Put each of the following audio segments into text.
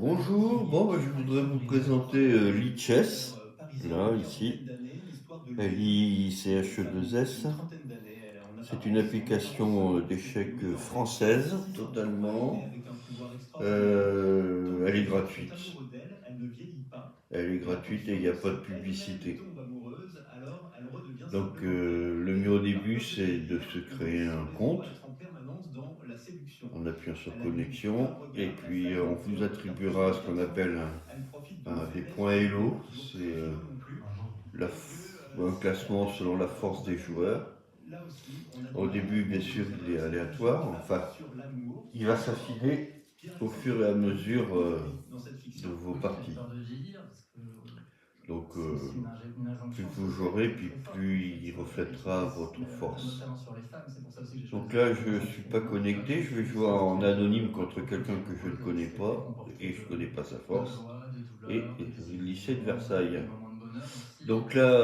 Bonjour, bon, bah, je voudrais vous présenter Lichess, là, ici, Liche2S. C'est une application d'échecs française, totalement. Elle est gratuite. Elle est gratuite et il n'y a pas de publicité. Donc, le mieux au début, c'est de se créer un compte en appuyant sur connexion. Et puis, on vous attribuera ce qu'on appelle des points Elo. C'est un classement selon la force des joueurs. Au début, bien sûr, il est aléatoire. Enfin, il va s'affiner au fur et à mesure de vos parties. Donc, plus vous jouerez, puis plus il reflètera votre force. Donc là, je ne suis pas connecté. Je vais jouer en anonyme contre quelqu'un que je ne connais pas et je ne connais pas sa force. Et le lycée de Versailles. Donc là,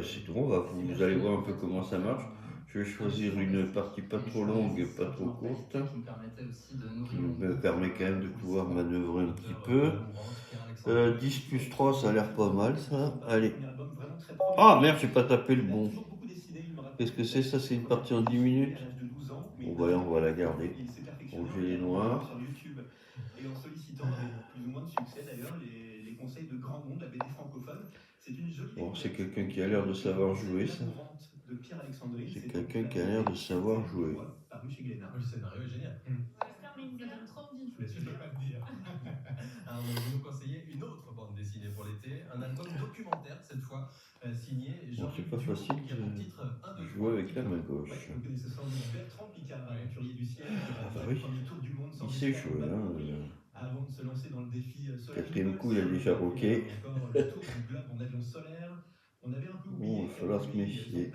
c'est tout. Vous allez voir un peu comment ça marche. Je vais choisir une partie pas trop longue et pas trop courte, qui me permet quand même de pouvoir manœuvrer un petit peu. 10 plus 3, ça a l'air pas mal ça. Allez. Ah merde, j'ai pas tapé le bon. Qu'est-ce que c'est ça? C'est une partie en 10 minutes? Bon, voilà, on va la garder. Donc j'ai les noirs. Bon, c'est quelqu'un qui a l'air de savoir jouer ça. C'est quelqu'un qui a l'air de savoir jouer. Bon, c'est pas facile de jouer avec la main gauche. Ah bah oui, il sait jouer, hein. Quatrième coup, il a déjà roqué. Bon, il va falloir se méfier.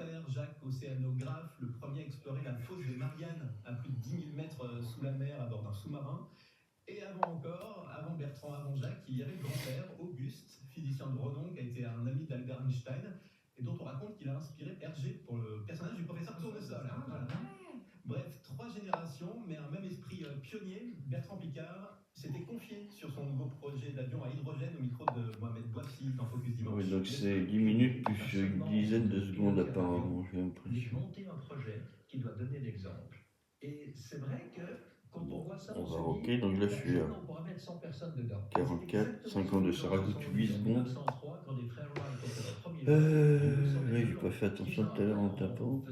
Oui, donc c'est 10 minutes plus une dizaine de secondes apparemment, j'ai l'impression. Bon, on va roquer, donc là je suis à 44, 52, ça rajoute 8 secondes. Oui, j'ai pas fait attention tout à l'heure en tapant. Bon,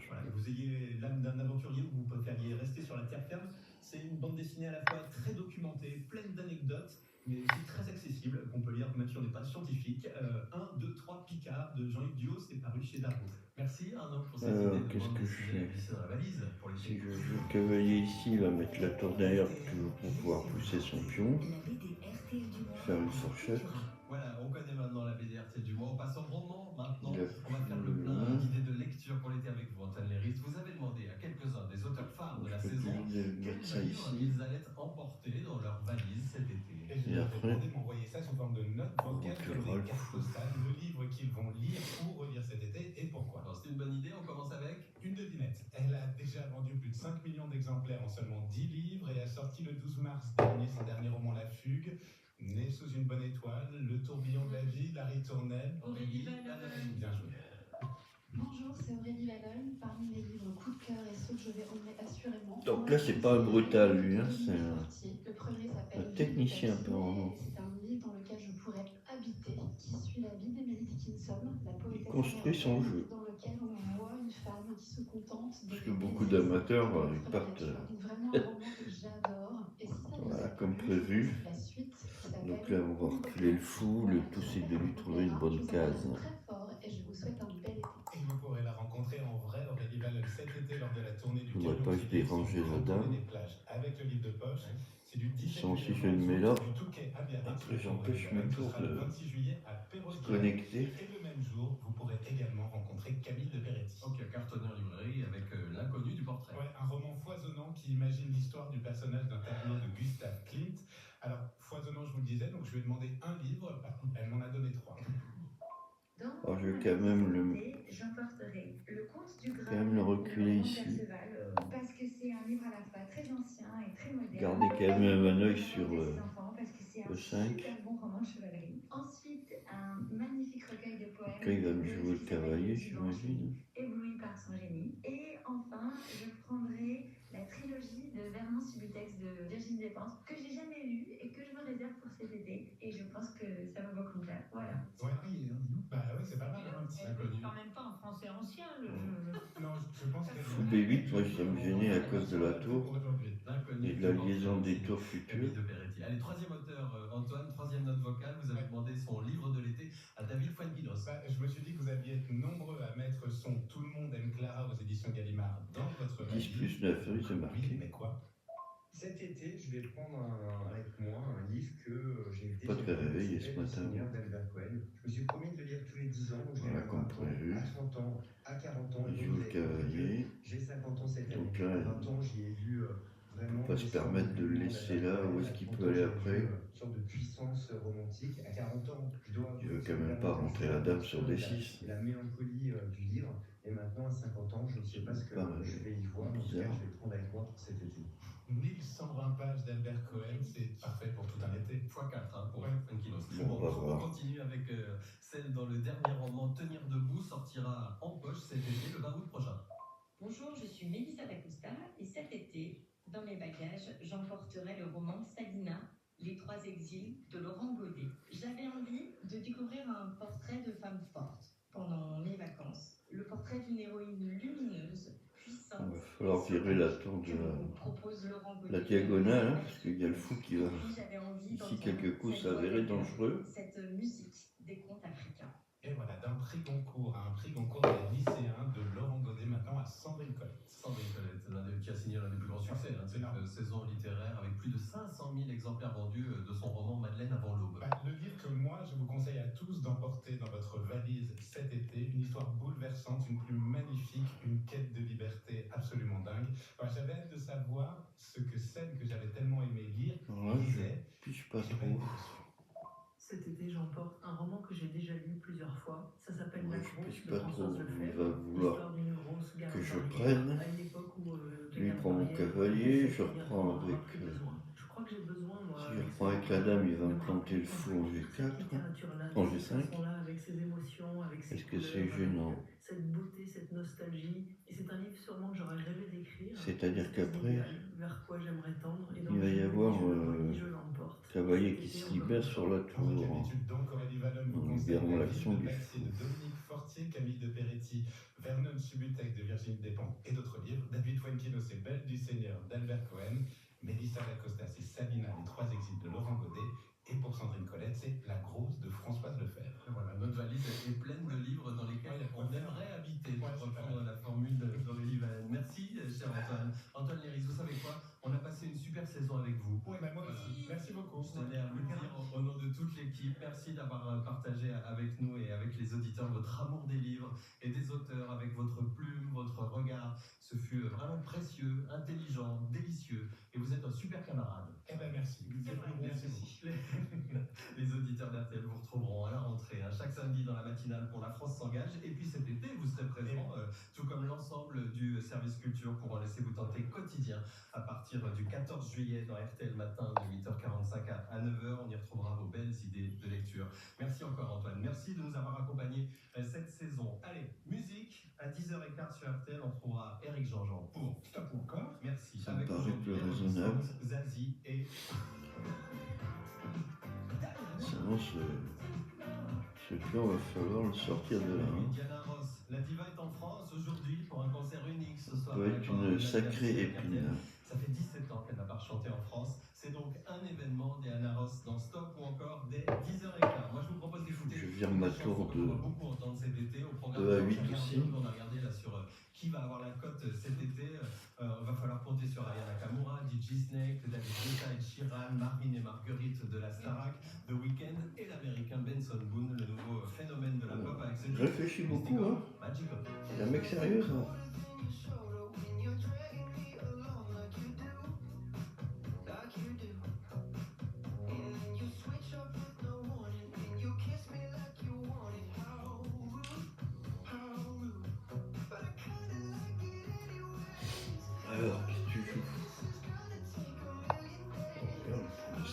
Voilà, que vous ayez l'âme d'un aventurier ou que vous préfériez rester sur la terre ferme, c'est une bande dessinée à la fois très documentée, pleine d'anecdotes, mais aussi très accessible, qu'on peut lire même si on n'est pas scientifique. 1, 2, 3 Picard de Jean-Yves Duos, c'est paru chez Dargaud. alors qu'est-ce que je fais? Si je joue le cavalier ici, il va mettre la tour derrière toujours pour pouvoir pousser son pion, La BD RTL du mois, faire une Philippe fourchette. Turguin. Voilà, on connaît maintenant la BD RTL du mois. On passe au roman Il maintenant. a On va plus faire le plein un. d'idées de lecture pour l'été avec vous, Antoine Léris. Vous avez demandé à quelques-uns des auteurs phares Bon, de je la peux saison toujours mettre quels ça livres ici. ils allaient emporter dans leur valise cet été. Et je Et leur ai après, demandé de m'envoyer ça sous forme de notes on vocales comme rappellera des le cartes fou. postales, le livre qu'ils vont lire ou relire cet été et pourquoi. Bon, c'est une bonne idée. On commence avec. Une devinette. Elle a déjà vendu plus de 5 millions d'exemplaires en seulement 10 livres et a sorti le 12 mars dernier son dernier roman La Fugue. Né sous une bonne étoile, Le tourbillon de la vie, La ritournelle. Aurélie Valogne. Bien joué. Bonjour, c'est Aurélie Valogne. Parmi mes livres coup de cœur et ceux que je vais emmener assurément, Donc moi là, je c'est pas un conseillerais brutal, deux lui, hein, de c'est mes sorties. Le premier un s'appelle Ville de technicien papier apparemment. et c'est un livre dans lequel je pourrais habiter, qui suit la vie d'Emily Dickinson, la Il poétesse construit son américaine, jeu. dans lequel on voit une femme qui se contente Parce que d'aimer beaucoup baiser et d'amateurs, de ils mettre la partent nature. Donc vraiment un roman que j'adore. Et si ça vous voilà, a comme plu, je vous prévu. conseille la suite qui Donc s'appelle là, on va Où reculer le va-t-on. fou. Le Voilà, tout, qui c'est de s'appelle lui un trouver une opéra. Je bonne vous case. embrasse très fort et je vous souhaite un bel été. Et vous pourrez la rencontrer en vrai, Aurélie Valogne, cet été lors de la tournée Je du voudrais Camion pas que je Cycliste, une dérangeais la grande tournée dame. des plages avec le livre de poche. Oui. C'est du Et 17 ça, si juillet au je le 11 mets août là, du Touquet à Biarritz après pour Aurélie j'empêche mon Valogne. Ce tour sera le de 26 juillet à se Perros-Guirec. connecter. Et le même jour, vous pourrez également rencontrer Camille de Peretti. Ok, cartonné en librairie avec l'inconnu du portrait. Ouais, un roman foisonnant qui imagine l'histoire du personnage d'un tableau de Gustav Klimt. Alors, foisonnant, je vous le disais, donc je lui ai demandé un livre, elle m'en a donné trois. Alors je vais ma quand petite même j'emporterai Le Conte du quand même le Graal, le reculer roman ici. Perceval, parce que c'est un livre à la fois très ancien et très moderne. Garder quand même un œil Vraiment sur adapté à ses enfants parce que c'est un le 5. super bon roman de chevalerie. Ensuite, un magnifique recueil de Après, il poèmes va de me Goethe jouer le qui s'appelle Le cavalier, Divan. Je suis j'imagine. éblouie par son génie. Et enfin, je prendrai la trilogie de Vernon Subutex de Virginie Despentes que j'ai jamais lue et que je me réserve pour cet été. Et je pense que ça va beaucoup me plaire. Voilà. C'est varié, hein, dis donc. Bah oui, c'est pas mal, hein. C'est inconnu. Quand même pas en français ancien, le Ouais. jeu. Non, je pense qu'il y a Fou des B8, moi ça me vraiment gênait à la cause de version la adaptée pour tour aujourd'hui. L'inconnu et de qui la porte liaison des signé tours Camille futures. de Peretti. Allez, troisième auteur, Antoine, troisième note vocale. Vous avez demandé son livre de l'été à David Fuenquinos. Bah, je me suis dit que vous alliez être nombreux à mettre son Tout le monde aime Clara aux éditions Gallimard dans votre 10 valise. plus 9, oui, c'est Oui, marqué. mais quoi? Cet été, je vais prendre avec moi un livre que j'ai Pas déjà très lu, réveillé c'est ce Elle, le matin. Seigneur d'Albert Cohen. Je me suis promis de le lire tous les 10 ans, je l'ai Voilà, lu à comme 20 ans, prévu. à 30 ans, à 40 ans. Il donc joue vous le avez compris que cavalier. j'ai 50 ans cette année. Donc là, À 20 ans, j'y ai vu on vraiment peut pas se l'essor permettre de du le monde laisser d'Albert là. Cohen. Où est-ce À qu'il 30 peut ans, aller j'ai après? vu une sorte de puissance romantique. À 40 ans, je dois Il veut avouer que quand ça m'a même pas intéressé rentrer la dame sur la- D6. la mélancolie du livre. Et maintenant, à 50 ans, je ne sais pas ce que Pareil. je vais y voir, mais en tout cas, Bizarre. je vais le prendre avec moi pour cet été. 1120 pages d'Albert Cohen, c'est parfait pour tout un été. x4 hein, pour Ouais. Fuenquinos. Bon, on va on voir. continue avec celle dans le dernier roman Tenir debout, sortira en poche cet été, le 20 août prochain. Bonjour, je suis Mélissa D'Acosta et cet été, dans mes bagages, j'emporterai le roman Sabina, Les trois exils de Laurent Godet. J'avais envie de découvrir un portrait de femme forte pendant mes vacances. Le portrait d'une héroïne lumineuse, puissante. Il va falloir virer la tour de que nous propose Laurent Godet. la diagonale, hein, parce qu'il y a le fou qui va. Et puis, j'avais envie Ici, d'entendre quelques coups cette s'avéraient voix dangereux. cette musique des contes africains. Et voilà, d'un prix Goncourt à un prix Goncourt des lycéens de Laurent Godet, maintenant à Sandrine Colette. Sandrine Colette, qui a signé l'un des plus grands succès de cette saison littéraire, avec plus de 500 000 exemplaires vendus de son roman Madeleine avant l'aube. Bah, le livre que moi, je vous conseille à tous d'emporter dans votre valise cet été, une histoire bouleversante, une plume magnifique, une quête de liberté absolument dingue. Enfin, j'avais hâte de savoir ce que celle que j'avais tellement aimé lire Alors là, je disait. piche pas J'ai pas été trop. déçu. Cet été, j'emporte un roman que j'ai déjà lu plusieurs fois. Ça s'appelle Ouais, La je Grosse piche de pas trop. Françoise Il Lefebvre. va vouloir L'histoire d'une grosse que garde je barrière, prenne. à une époque où Lui, il garde prend mon barrière, cavalier, je c'est-à-dire reprends qu'on en aura avec. plus besoin. Je crois que j'ai besoin, moi. Si je reprends avec la dame, il va me planter le fou en G4. En G5. Avec ses émotions, avec ses Est-ce que couleurs, c'est gênant? avec cette beauté, cette nostalgie. Et c'est un livre sûrement que j'aurais rêvé d'écrire. C'est-à-dire Cet qu'après, idéal vers quoi j'aimerais tendre. Et donc, il va y je me avoir dis, je le relis, je l'emporte. cavalier Cet qui été, se on libère va- sur la Avec tour. habitude, donc, Aurélie Vallone vous En conseille libérant la l'action ville de du Paxi fou. de Dominique Fortier, Camille de Peretti, Vernon Subutex de Virginie Despentes et d'autres livres. David Fuenquinos et Belle du Seigneur d'Albert Cohen. Mélissa D'Acosta, c'est Sabina, les trois exils de Laurent Godet. Et pour Sandrine Colette, c'est La Grosse de Françoise Lefebvre. Voilà, notre valise est pleine de livres dans lesquels Ouais, on aimerait habiter, pour Ouais, c'est pas reprendre mal. la formule d'Aurélie Vallone. Merci, cher Antoine. Antoine Léris, vous savez quoi? On a passé une super saison avec vous. Ouais, bah moi aussi. Merci beaucoup. Je tenais à vous le dire au nom de toute l'équipe. Merci d'avoir partagé avec nous et avec les auditeurs votre amour des livres et des auteurs, avec votre plume, votre regard. Ce fut vraiment précieux, intelligent, délicieux. Et vous êtes un super camarade. Eh ben merci. Merci beaucoup. Les auditeurs d'RTL vous retrouveront à la rentrée, hein, chaque samedi dans la matinale pour La France s'engage. Et puis cet été, vous serez présent, tout comme l'ensemble du service culture, pour en laisser vous tenter quotidien à partir du 14 juillet dans RTL Matin de 8h45 à 9h. On y retrouvera vos belles idées de lecture. Merci encore Antoine. Merci de nous avoir accompagnés cette saison. Allez, musique à 10h15 sur RTL. On trouvera Éric Jean-Jean pour Stop ou encore. Merci. Ça me Avec paraît aujourd'hui plus Elodie raisonnable. Song, Zazie et... Sinon, ce plan, va falloir le sortir de là. Hein. Diana Ross, la diva est en France aujourd'hui pour un concert unique ce soir. Ça doit être une sacrée épine. Ça fait 17 ans qu'elle n'a pas chanté en France. C'est donc un événement Diana Ross dans Stop ou encore dès 10h15. Moi je vous propose d'écouter. Je vire ma tour On va beaucoup entendre cet été au programme de A8 Jean-Pierre aussi. Garnier. On a regardé là sur qui va avoir la cote cet été. Va falloir compter sur Aya Nakamura, DJ Snake, David Guetta et Sheeran, Marvin et Marguerite de la Starac, The Weeknd et l'américain Benson Boone, le nouveau phénomène de la pop avec ce Je réfléchis beaucoup, hein. Magical. C'est un mec sérieux, ça.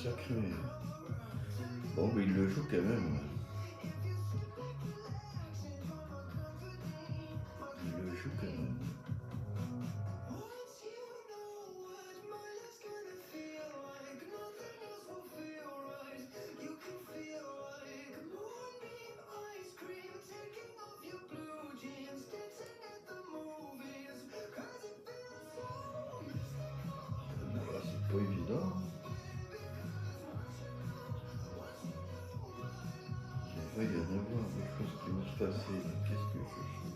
sacré. Bon, mais il le joue quand même. Il le joue quand même. Voilà, c'est pas évident. Il va y en avoir des choses qui vont se passer. Qu'est-ce que je fais?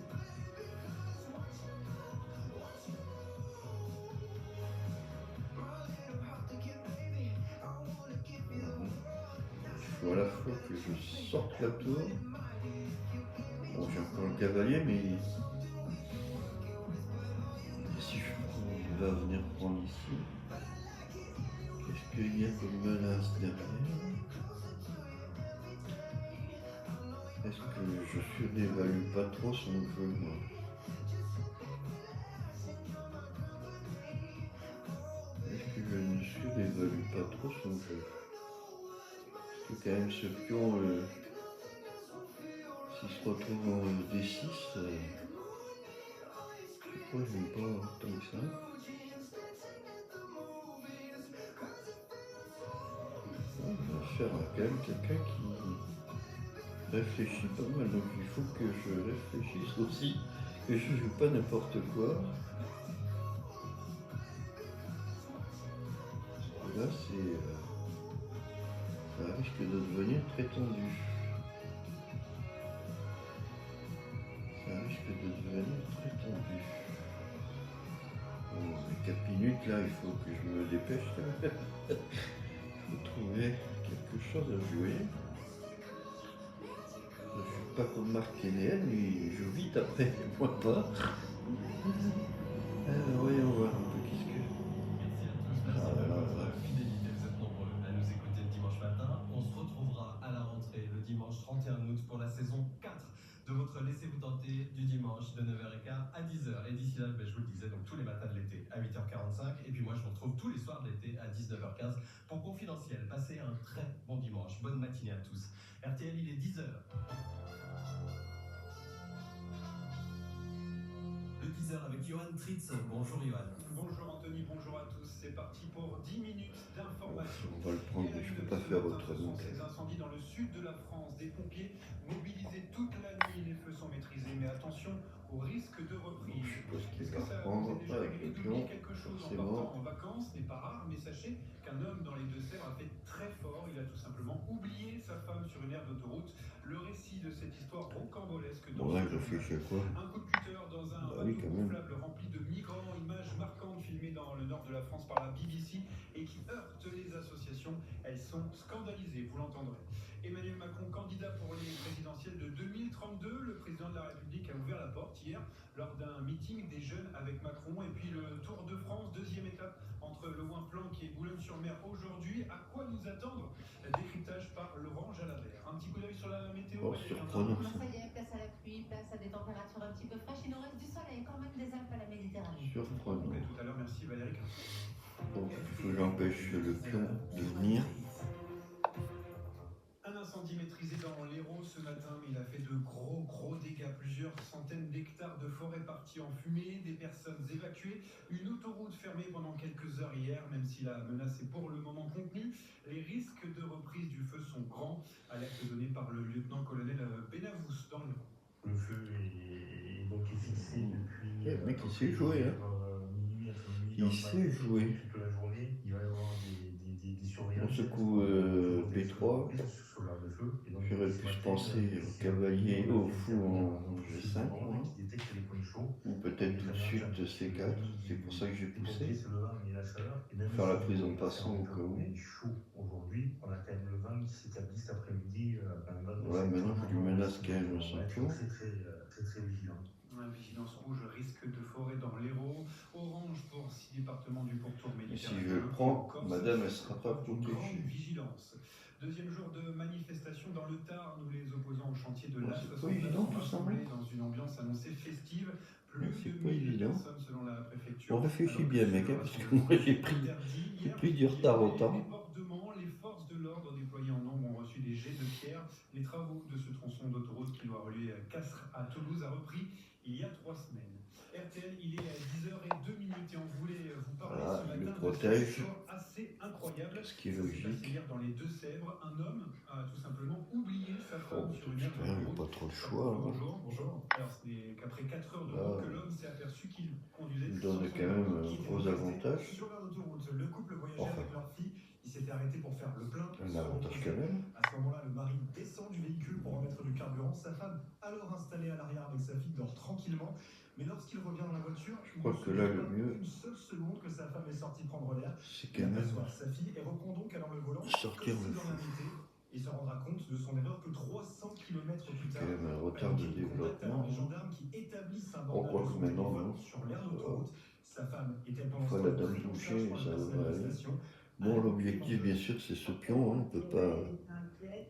Il faut à la fois que je sorte la tour. Bon, j'ai encore le cavalier, mais si je prends, il va venir prendre ici. Qu'est-ce qu'il y a comme menace derrière? Est-ce que je surévalue pas trop son jeu, moi? Est-ce que je ne surévalue pas trop son jeu? Parce que quand même ce pion, s'il se retrouve en D6, je sais pas, je n'aime pas tant que ça. On va faire quand même quelqu'un qui réfléchit pas mal, donc il faut que je réfléchisse aussi, que je joue pas n'importe quoi. Là, ça risque de devenir très tendu. Ça risque de devenir très tendu. Bon, les 4 minutes, là, il faut que je me dépêche. Il faut trouver quelque chose à jouer. Je ne suis pas comme Marc Kénéen, lui il joue vite après, moi pas. Alors voyons voir un peu qu'est-ce que... Merci à tous, merci pour votre fidélité, vous êtes nombreux à nous écouter le dimanche matin. On se retrouvera à la rentrée le dimanche 31 août pour la saison 4 de votre Laissez-vous tenter du dimanche de 9h15 à 10h. Et d'ici là, je vous le disais, donc tous les matins de l'été à 8h45. Et puis moi, je vous retrouve tous les soirs de l'été à 19h15 pour Confidentiel. Passez un très bon dimanche. Bonne matinée à tous. RTL, il est 10h. Le 10h avec Johan Tritz. Bonjour Johan. Bonjour Anthony, bonjour à tous. C'est parti pour 10 minutes d'information. On va le prendre, mais je ne peux pas faire autrement. Ces incendies dans le sud de la France, des pompiers mobilisés toute la nuit, les feux sont maîtrisés, mais attention au risque de reprise. Je suppose qu'il Est-ce va que ça reprendre vous est déjà avec arrivé le d'oublier pion, quelque chose en forcément. partant en vacances? N'est pas rare, mais sachez qu'un homme dans les Deux-Sèvres a fait très fort. Il a tout simplement oublié sa femme sur une aire d'autoroute. Le récit de cette histoire rocambolesque dans Bon, là, ce je réfléchis à quoi? un coup de cutter dans un Bah oui, bateau quand même. gonflable rempli de migrants, images marquantes filmées dans le nord de la France par la BBC et qui heurtent les associations. Elles sont scandalisées, vous l'entendrez. Emmanuel Macron, candidat pour les présidentielles de 2032, le président de la République a ouvert la porte hier lors d'un meeting des jeunes avec Macron. Et puis le Tour de France, deuxième étape entre Le Ouin-Planck et Boulogne-sur-Mer aujourd'hui. À quoi nous attendre? Décryptage par Laurent Jalabert. Un petit coup d'œil sur la météo. Oh, surprenant. Ça y est, place à la pluie, place à des températures un petit peu fraîches. Il nous reste du soleil quand même des Alpes à la Méditerranée. Surprenant. Ok, tout à l'heure, merci Valérie. Donc, il faut que j'empêche le pion de venir. Un incendie maîtrisé dans l'Hérault ce matin, mais il a fait de gros dégâts. Plusieurs centaines d'hectares de forêt partis en fumée, des personnes évacuées, une autoroute fermée pendant quelques heures hier, même si la menace est pour le moment contenue. Les risques de reprise du feu sont grands. Alerte donnée par le lieutenant-colonel Benavous dans l'Hérault. Le feu est donc fixé depuis. Le mec, il sait jouer, hein. Minuit, Il sait jouer. toute la journée. Il va y avoir des surveillants. On secoue P3. J'aurais pu penser au cavalier au fou en G5, moi. Ou peut-être tout de suite de C4. C'est pour ça que j'ai poussé. Faire la prise en passant au cas où. Aujourd'hui, on a quand même le vent qui s'établit cet après-midi. Ouais, maintenant je lui menace quand même son pion. Très vigilant. Vigilance rouge, risque de forêt dans l'Hérault. Orange pour 6 départements du pourtour Et méditerranéen. si je le prends, madame, elle sera pas protégée. Grande vigilance. Deuxième jour de manifestation dans le Tarn où les opposants au chantier de Bon, c'est pas l'A69 évident, sont tout ça, rassemblés hein. dans une ambiance annoncée festive. Plus C'est de pas 1000 évident. personnes selon la préfecture. On réfléchit Alors bien, que mec, ce hein, parce que rassemblement moi j'ai pris du retard au temps. débordements, les forces Les travaux de ce tronçon d'autoroute qui doit relier Castres à Toulouse a repris il y a 3 semaines. RTL, il est à 10h02 et on voulait vous parler Voilà, ce il le matin de protège, cette histoire assez incroyable. ce qui est Ça s'est passé logique. hier dans les Deux-Sèvres. Un homme a tout simplement oublié sa Oh, femme sur une aire putain, j'ai d'autoroute. pas trop le choix. Hein. Bonjour. Alors, ce n'est qu'après 4 heures de route que l'homme s'est aperçu qu'il conduisait Il me sans donne son quand même femme, qui était gros restée avantages. sur l'aire d'autoroute. Le couple voyageait Enfin, avec leur fille. Il s'était arrêté pour faire le plein. un se avantage reposer. quand même. À ce moment-là, le mari descend du véhicule pour remettre du carburant. Sa femme, alors installée à l'arrière avec sa fille, dort tranquillement. Mais lorsqu'il revient dans la voiture, Je crois que là, le mieux, une seule seconde que sa femme est sortie prendre l'air. c'est Il quand même aperçoit sa fille et reprend donc alors le volant. sortir Comme le s'il en avait été. Il se rendra compte de son erreur que 300 km plus tard. quand même un retard de développement. Les gendarmes qui établissent un On croit que maintenant, non. sur l'aire d'autoroute. Sa femme était pendant Une fois la dame touchée, ça devrait aller. Bon, l'objectif, bien sûr, c'est ce pion. Hein. On ne peut pas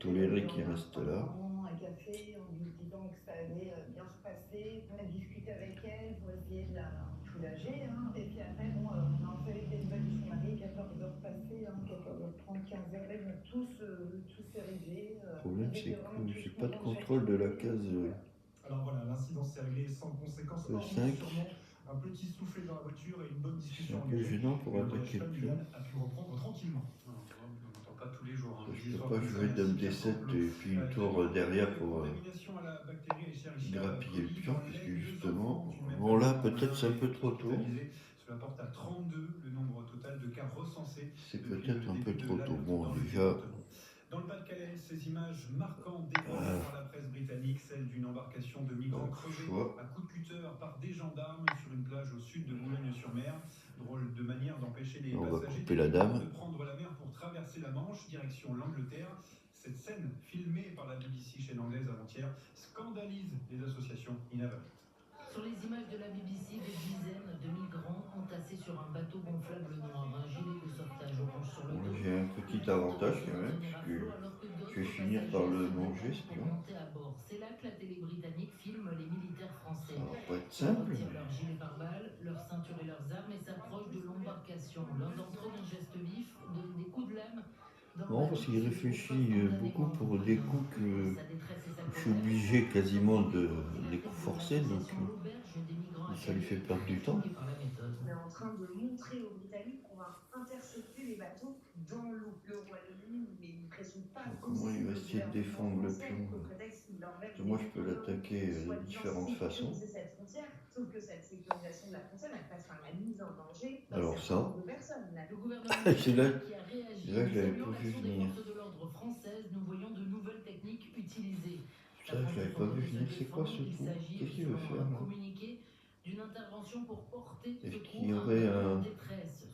tolérer qu'il reste là. Un café en lui disant que ça allait bien se passer. On a discuté avec elle pour essayer de la soulager. Hein. Et puis après, bon, on a entendu des nouvelles de son mari, 14h passées, 14h30, 15h, ils ont tous s'est réglé. Le problème, c'est que j'ai pas de contrôle de la case Alors voilà, l'incident s'est réglé sans conséquence. E5. Un petit soufflet dans la voiture et une bonne discussion. C'est un peu gênant pour attaquer le pion. A pu reprendre tranquillement. On n'entend pas tous les jours. Je ne peux pas jouer dame D7 et puis une tour derrière pour grappiller le pion, parce que justement, bon là peut-être c'est un peu trop tôt. Cela porte à 32 le nombre total de cas recensés. C'est peut-être un peu trop tôt. Bon, déjà. Dans le Pas-de-Calais, ces images marquantes dévoilées par la presse britannique, celle d'une embarcation de migrants crevés à coups de cutter par des gendarmes sur une plage au sud de Boulogne-sur-Mer. Drôle de manière d'empêcher les passagers de prendre la mer pour traverser la Manche, direction l'Angleterre. Cette scène, filmée par la BBC chaîne anglaise avant-hier, scandalise les associations inavantes. Sur les images de la BBC, des dizaines de migrants entassés sur un bateau gonflable noir, un gilet de sauvetage orange sur le dos. J'ai un petit avantage quand même, parce que je vais finir par le manger ce pion. C'est là que la télé britannique filme les militaires français. Ça va pas être simple. Ils retirent leur gilet pare-balles, leur ceinture et leurs armes et s'approchent de l'embarcation. L'un d'entre eux, d'un geste vif, donne des coups de lame. Non, parce qu'il réfléchit beaucoup pour des coups que je suis obligé quasiment de les coups forcés, donc ça lui fait perdre du temps. On est en train de montrer aux Britanniques qu'on va intercepter les bateaux dans l'eau. Le Royaume-Uni ne met une pression pas Comment il va essayer de défendre le pion? Moi, je peux l'attaquer de différentes façons. Sauf que cette sécurisation de la frontière, elle passe par la mise en danger alors ça, le gouvernement c'est là, qui a réagi. là je l'avais pas vu venir. Des forces de l'ordre françaises, nous voyons de nouvelles techniques utilisées. Ça, je l'avais pas vu venir. C'est quoi ce trou? Qu'est-ce qu'il veut faire là? D'une intervention pour porter Est-ce qu'il y aurait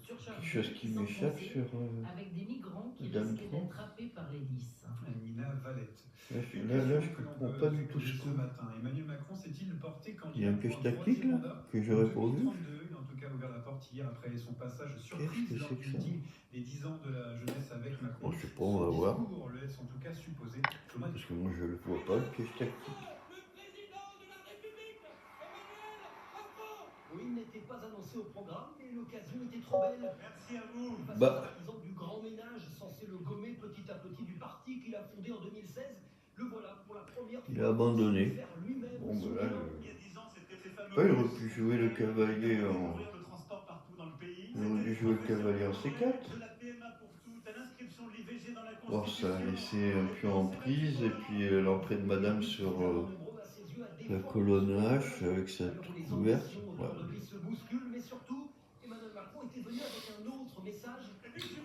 quelque chose qui m'échappe sur avec des migrants qui Dame risquaient 30? d'être happés par l'hélice. Nina Valette. Là, je comprends pas du tout ce coup. Matin, Emmanuel Macron s'est-il porté candidat? Il y a un piège tactique là, que j'aurais pas vu. Il a en tout cas ouvert la porte hier après son passage surprise lors du meeting des 10 ans de la jeunesse avec Macron. Bon, je sais pas, on va voir. Le laisse en tout cas supposer. Parce que moi je le vois pas, le piège tactique. Oui, il n'était pas annoncé au programme, mais l'occasion était trop belle. Merci à vous. Face du grand ménage censé le gommer petit à petit du parti qu'il a fondé en 2016, le voilà pour la première fois. Il a abandonné. Bon, ben là, il aurait pu jouer le cavalier en. Il aurait dû jouer le cavalier en C4. Bon, ça a laissé un pion en prise, et puis l'entrée de madame sur la colonne H avec sa tour ouverte. Voilà.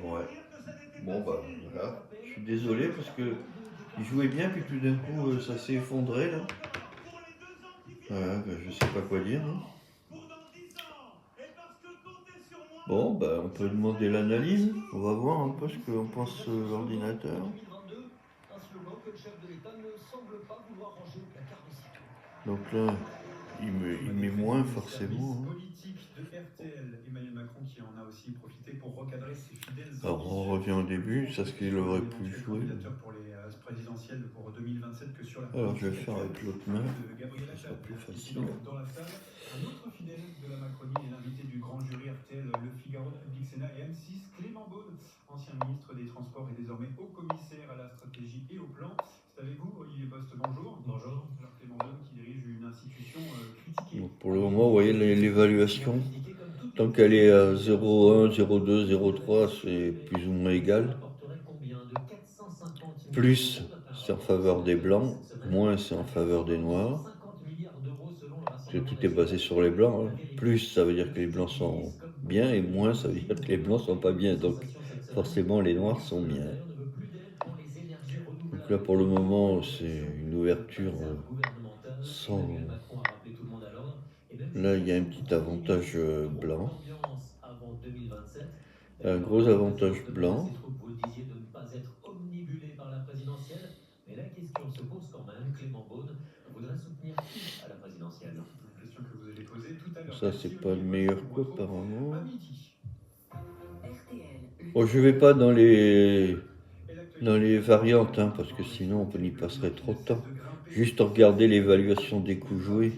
Ouais. Bon bah voilà. Je suis désolé parce que il jouait bien puis tout d'un coup ça s'est effondré là. Voilà, bah, je sais pas quoi dire. Hein. Bon bah on peut demander l'analyse. On va voir un peu ce qu'on pense l'ordinateur. Donc là, il met moins forcément. Hein. Emmanuel Macron qui en a aussi profité pour recadrer ses fidèles. Alors on revient au début, c'est ce qu'il aurait pu jouer. Pour les présidentielles pour 2027 que sur la. Alors je vais faire avec l'autre main, ça sera plus facile. Dans la salle, un autre fidèle de la Macronie est l'invité du grand jury RTL, Le Figaro, Public Sénat et M6, Clément Beaune, ancien ministre des Transports et désormais haut commissaire à la stratégie et au plan. C'est avec vous, moi, vous voyez l'évaluation, tant qu'elle est à 0,1, 0,2, 0,3, c'est plus ou moins égal. Plus, c'est en faveur des blancs, moins, c'est en faveur des noirs. Parce que tout est basé sur les blancs. Hein. Plus, ça veut dire que les blancs sont bien, et moins, ça veut dire que les blancs sont pas bien. Donc, forcément, les noirs sont bien. Donc là, pour le moment, c'est une ouverture sans... Là, il y a un petit avantage blanc. Un gros avantage blanc. Mais la question se pose quand même, Clément Beaune voudrait soutenir qui à la présidentielle? Une question que vous allez poser tout à l'heure. Ça, c'est pas le meilleur coup, apparemment. À midi. Bon, je vais pas dans les variantes, hein, parce que sinon on y passerait trop de temps. Juste regarder l'évaluation des coups joués.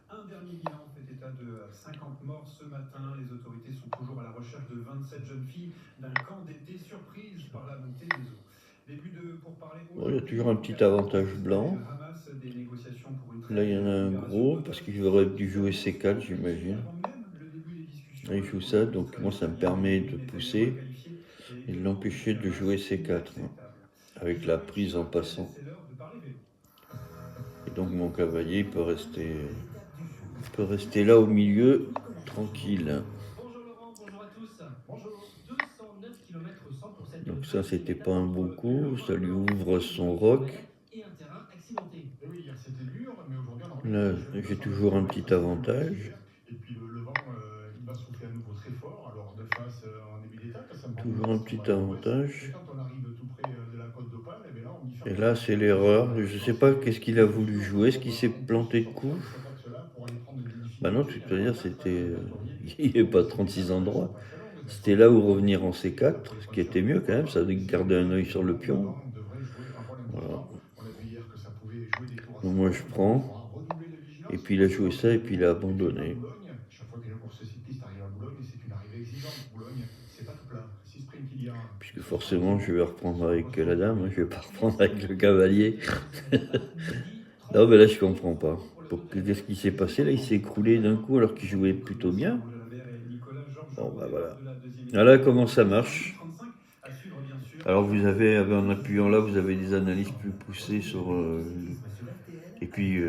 Un dernier bilan fait état de 50 morts ce matin. Les autorités sont toujours à la recherche de 27 jeunes filles d'un camp d'été surprise par la montée des eaux. Bon, il y a toujours un petit avantage blanc. Là, il y en a un gros, parce qu'il aurait dû jouer C4, j'imagine. Là, il joue ça, donc moi, ça me permet de pousser et de l'empêcher de jouer C4, hein, avec la prise en passant. Et donc, mon cavalier, il peut rester là au milieu, tranquille. Donc ça, c'était pas un beau coup, ça lui ouvre son roc. Là, j'ai toujours un petit avantage. Et puis le vent, il va souffler à nouveau très fort, alors de face en début d'état, toujours un petit avantage. Quand on arrive tout près de la côte d'Opale, et là on bifurque. Et là, c'est l'erreur. Je sais pas qu'est-ce qu'il a voulu jouer, est-ce qu'il s'est planté de coup? Bah non, tu peux dire, c'était... il n'est pas 36 endroits. C'était là où revenir en C4, ce qui était mieux quand même, ça de garder un œil sur le pion. Voilà. Donc moi je prends, et puis il a joué ça, et puis il a abandonné. Puisque forcément je vais reprendre avec la dame, hein, je vais pas reprendre avec le cavalier. Non mais là je comprends pas. Qu'est-ce qui s'est passé là? Il s'est écroulé d'un coup alors qu'il jouait plutôt bien. Bon bah voilà. Voilà comment ça marche. Alors vous avez, en appuyant là, vous avez des analyses plus poussées sur... et puis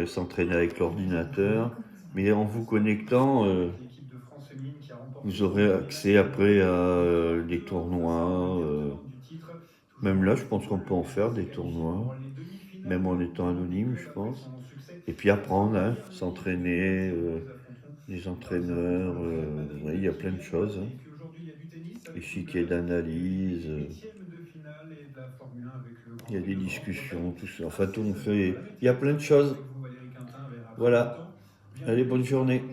s'entraîner avec l'ordinateur. Mais en vous connectant, vous aurez accès après à des tournois. Même là, je pense qu'on peut en faire des tournois. Même en étant anonyme, je pense. Et puis apprendre, hein, s'entraîner, les entraîneurs, ouais, il y a plein de choses. Hein. Échiquier d'analyse, il y a des discussions, tout ça. Enfin, tout on fait. Il y a plein de choses. Voilà. Allez, bonne journée.